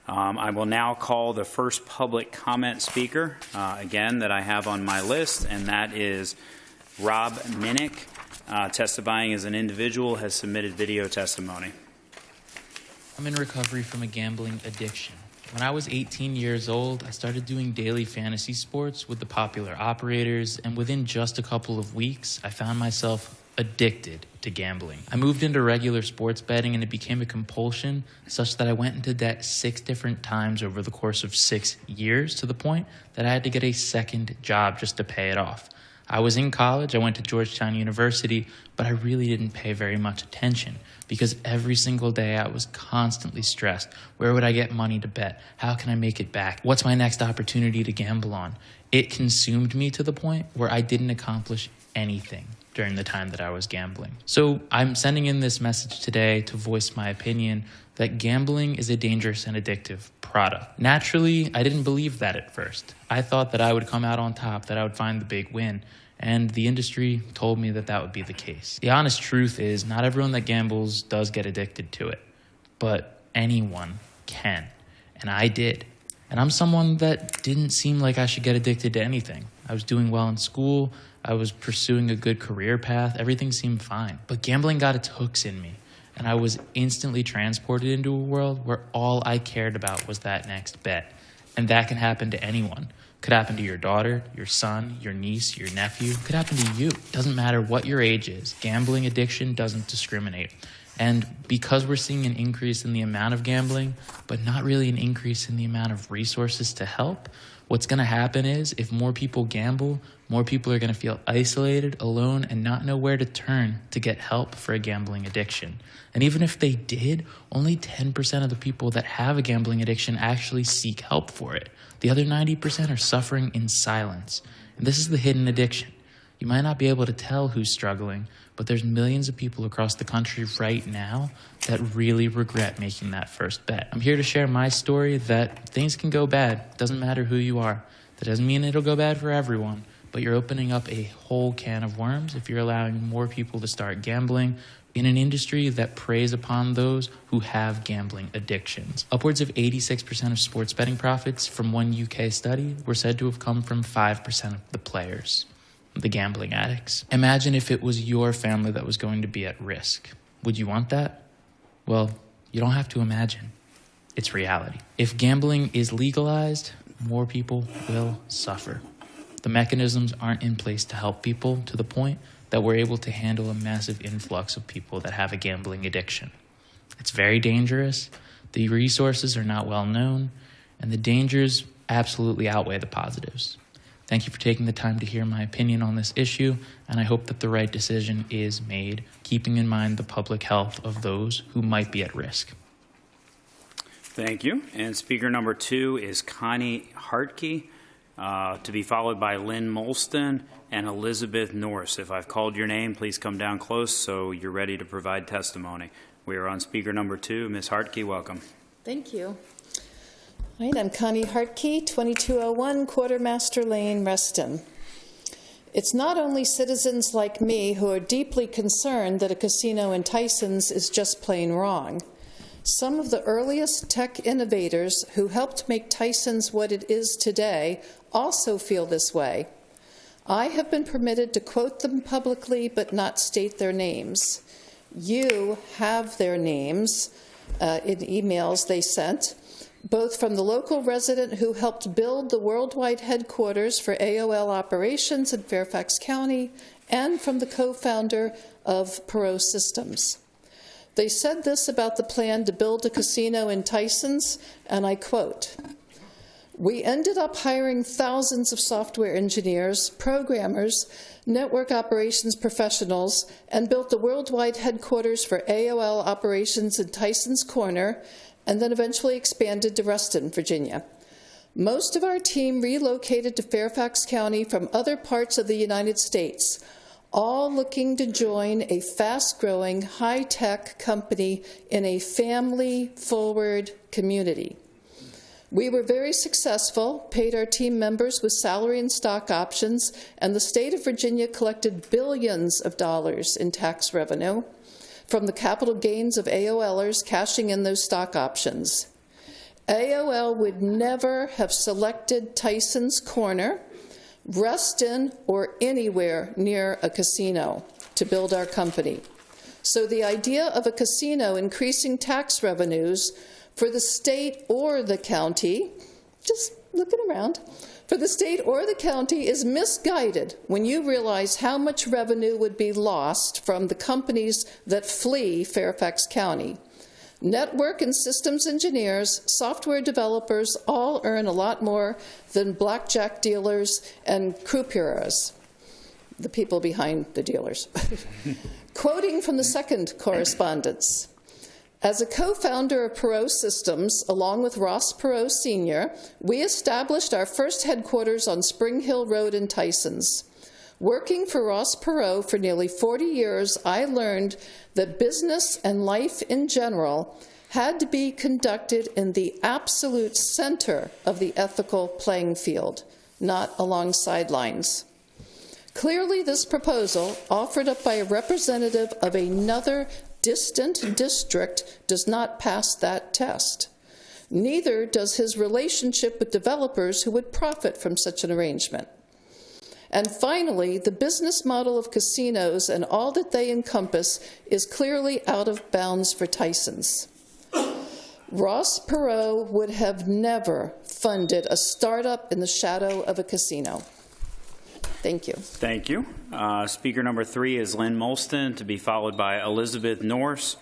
I will now call the first public comment speaker, again, that I have on my list, and that is Rob Minnick, testifying as an individual, has submitted video testimony. I'm in recovery from a gambling addiction. When I was 18 years old, I started doing daily fantasy sports with the popular operators, and within just a couple of weeks, I found myself addicted to gambling. I moved into regular sports betting, and it became a compulsion such that I went into debt 6 different times over the course of 6 years, to the point that I had to get a second job just to pay it off. I was in college, I went to Georgetown University, but I really didn't pay very much attention because every single day I was constantly stressed. Where would I get money to bet? How can I make it back? What's my next opportunity to gamble on? It consumed me to the point where I didn't accomplish anything during the time that I was gambling. So I'm sending in this message today to voice my opinion that gambling is a dangerous and addictive product. Naturally, I didn't believe that at first. I thought that I would come out on top, that I would find the big win, and the industry told me that that would be the case. The honest truth is, not everyone that gambles does get addicted to it, but anyone can, and I did. And I'm someone that didn't seem like I should get addicted to anything. I was doing well in school, I was pursuing a good career path, everything seemed fine. But gambling got its hooks in me, and I was instantly transported into a world where all I cared about was that next bet. And that can happen to anyone. Could happen to your daughter, your son, your niece, your nephew. Could happen to you. Doesn't matter what your age is. Gambling addiction doesn't discriminate. And because we're seeing an increase in the amount of gambling, but not really an increase in the amount of resources to help, what's going to happen is if more people gamble, more people are going to feel isolated, alone, and not know where to turn to get help for a gambling addiction. And even if they did, only 10% of the people that have a gambling addiction actually seek help for it. The other 90% are suffering in silence. And this is the hidden addiction. You might not be able to tell who's struggling, but there's millions of people across the country right now that really regret making that first bet. I'm here to share my story that things can go bad. Doesn't matter who you are. That doesn't mean it'll go bad for everyone, but you're opening up a whole can of worms if you're allowing more people to start gambling in an industry that preys upon those who have gambling addictions. Upwards of 86% of sports betting profits from one UK study were said to have come from 5% of the players, the gambling addicts. Imagine if it was your family that was going to be at risk. Would you want that? Well, you don't have to imagine. It's reality. If gambling is legalized, more people will suffer. The mechanisms aren't in place to help people to the point that we're able to handle a massive influx of people that have a gambling addiction. It's very dangerous. The resources are not well known, and the dangers absolutely outweigh the positives. Thank you for taking the time to hear my opinion on this issue, and I hope that the right decision is made, keeping in mind the public health of those who might be at risk. Thank you. And speaker number 2 is Connie Hartke, to be followed by Lynn Molston and Elizabeth Norris. If I've called your name, please come down close so you're ready to provide testimony. We are on speaker number 2. Ms. Hartke, welcome. Thank you. All right, I'm Connie Hartke, 2201 Quartermaster Lane, Reston. It's not only citizens like me who are deeply concerned that a casino in Tysons is just plain wrong. Some of the earliest tech innovators who helped make Tysons what it is today also feel this way. I have been permitted to quote them publicly but not state their names. You have their names in emails they sent, both from the local resident who helped build the worldwide headquarters for AOL operations in Fairfax County and from the co-founder of Perot Systems. They said this about the plan to build a casino in Tysons, and I quote, "We ended up hiring thousands of software engineers, programmers, network operations professionals, and built the worldwide headquarters for AOL operations in Tysons Corner, and then eventually expanded to Reston, Virginia. Most of our team relocated to Fairfax County from other parts of the United States, all looking to join a fast-growing, high-tech company in a family-forward community. We were very successful, paid our team members with salary and stock options, and the state of Virginia collected billions of dollars in tax revenue from the capital gains of AOLers cashing in those stock options. AOL would never have selected Tyson's Corner, Reston, or anywhere near a casino to build our company. So the idea of a casino increasing tax revenues for the state or the county, just looking around, for the state or the county is misguided when you realize how much revenue would be lost from the companies that flee Fairfax County. Network and systems engineers, software developers all earn a lot more than blackjack dealers and croupiers, the people behind the dealers. Quoting from the second correspondence, as a co-founder of Perot Systems, along with Ross Perot Sr., we established our first headquarters on Spring Hill Road in Tysons. Working for Ross Perot for nearly 40 years, I learned that business and life in general had to be conducted in the absolute center of the ethical playing field, not along sidelines. Clearly, this proposal, offered up by a representative of another distant district, does not pass that test. Neither does his relationship with developers who would profit from such an arrangement. And finally, the business model of casinos and all that they encompass is clearly out of bounds for Tysons. Ross Perot would have never funded a startup in the shadow of a casino. Thank you. Thank you. Speaker number 3 is Lynn Molston, to be followed by Elizabeth Norse,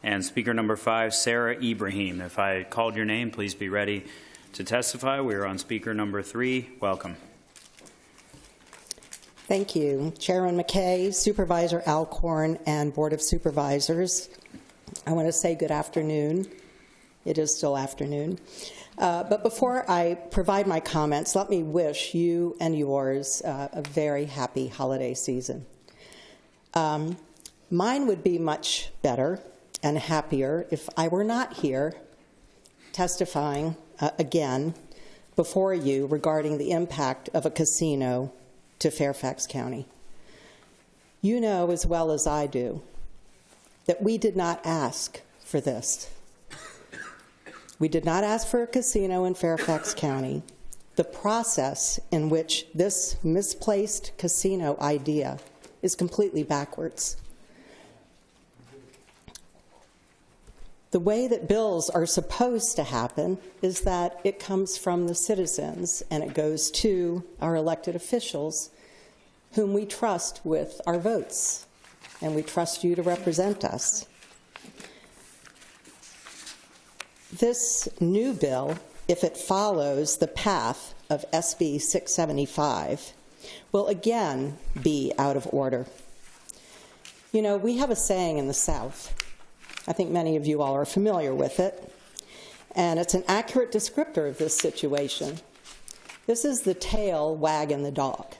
and speaker number 5, Sarah Ibrahim. If I called your name, please be ready to testify. We are on speaker number 3. Welcome. Thank you. Chairman McKay, Supervisor Alcorn, and Board of Supervisors. I want to say good afternoon. It is still afternoon. But before I provide my comments, let me wish you and yours a very happy holiday season. Mine would be much better and happier if I were not here testifying again before you regarding the impact of a casino to Fairfax County. You know as well as I do that we did not ask for this. We did not ask for a casino in Fairfax County. The process in which this misplaced casino idea is completely backwards. The way that bills are supposed to happen is that it comes from the citizens and it goes to our elected officials whom we trust with our votes, and we trust you to represent us. This new bill, if it follows the path of SB 675, will again be out of order. You know, we have a saying in the South. I think many of you all are familiar with it, and it's an accurate descriptor of this situation. This is the tail wagging the dog.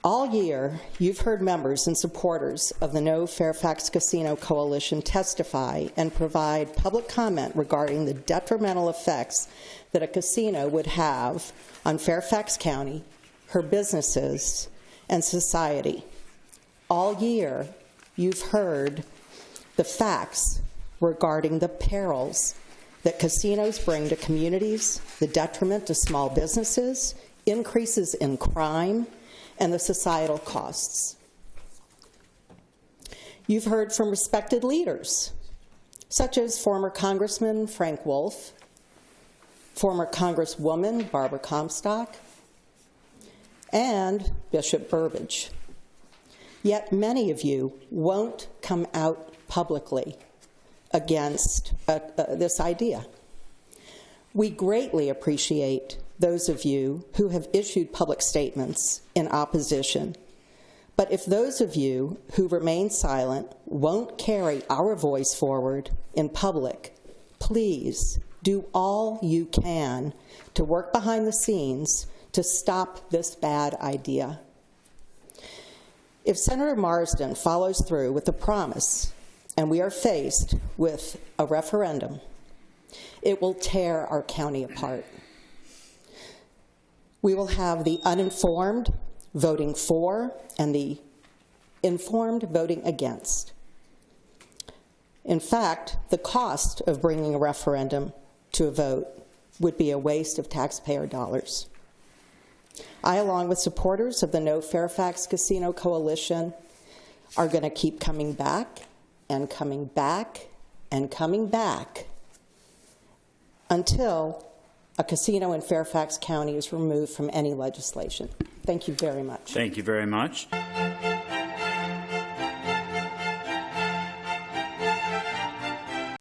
All year, you've heard members and supporters of the No Fairfax Casino Coalition testify and provide public comment regarding the detrimental effects that a casino would have on Fairfax County, her businesses, and society. All year, you've heard the facts regarding the perils that casinos bring to communities, the detriment to small businesses, increases in crime, and the societal costs. You've heard from respected leaders, such as former Congressman Frank Wolf, former Congresswoman Barbara Comstock, and Bishop Burbidge. Yet many of you won't come out publicly against this idea. We greatly appreciate those of you who have issued public statements in opposition. But if those of you who remain silent won't carry our voice forward in public, please do all you can to work behind the scenes to stop this bad idea. If Senator Marsden follows through with the promise, and we are faced with a referendum, it will tear our county apart. We will have the uninformed voting for and the informed voting against. In fact, the cost of bringing a referendum to a vote would be a waste of taxpayer dollars. I, along with supporters of the No Fairfax Casino Coalition, are going to keep coming back and coming back and coming back until a casino in Fairfax County is removed from any legislation. Thank you very much. Thank you very much.